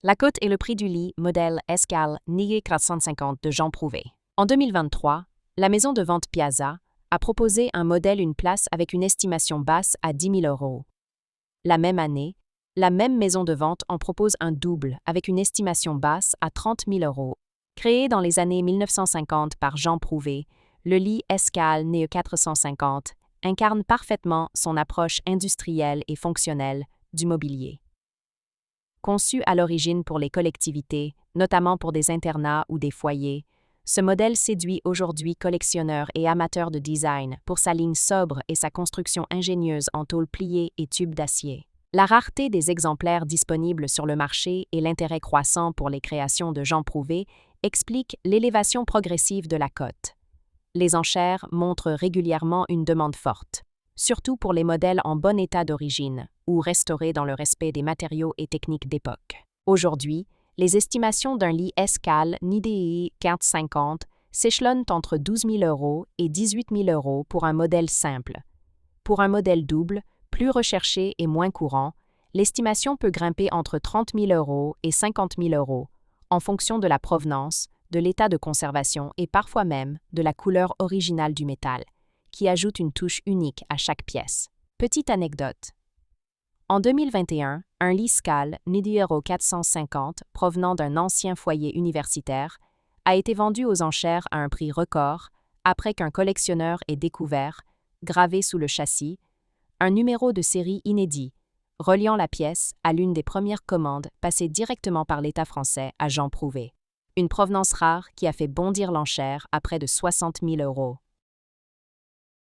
La cote est le prix du lit modèle Escale NIE 450 de Jean Prouvé. En 2023, la maison de vente Piazza a proposé un modèle une place avec une estimation basse à 10 000 €. La même année, la même maison de vente en propose un double avec une estimation basse à 30 000 €. Créé dans les années 1950 par Jean Prouvé, le lit Escale NIE 450 incarne parfaitement son approche industrielle et fonctionnelle du mobilier. Conçu à l'origine pour les collectivités, notamment pour des internats ou des foyers, ce modèle séduit aujourd'hui collectionneurs et amateurs de design pour sa ligne sobre et sa construction ingénieuse en tôle pliée et tubes d'acier. La rareté des exemplaires disponibles sur le marché et l'intérêt croissant pour les créations de Jean Prouvé expliquent l'élévation progressive de la cote. Les enchères montrent régulièrement une demande forte, surtout pour les modèles en bon état d'origine ou restaurés dans le respect des matériaux et techniques d'époque. Aujourd'hui, les estimations d'un lit Escale NIE 450 s'échelonnent entre 12 000 € et 18 000 € pour un modèle simple. Pour un modèle double, plus recherché et moins courant, l'estimation peut grimper entre 30 000 € et 50 000 €, en fonction de la provenance, de l'état de conservation et parfois même de la couleur originale du métal, qui ajoute une touche unique à chaque pièce. Petite anecdote. En 2021, un lit Scale NIE 450 provenant d'un ancien foyer universitaire a été vendu aux enchères à un prix record après qu'un collectionneur ait découvert, gravé sous le châssis, un numéro de série inédit, reliant la pièce à l'une des premières commandes passées directement par l'État français à Jean Prouvé. Une provenance rare qui a fait bondir l'enchère à près de 60 000 €.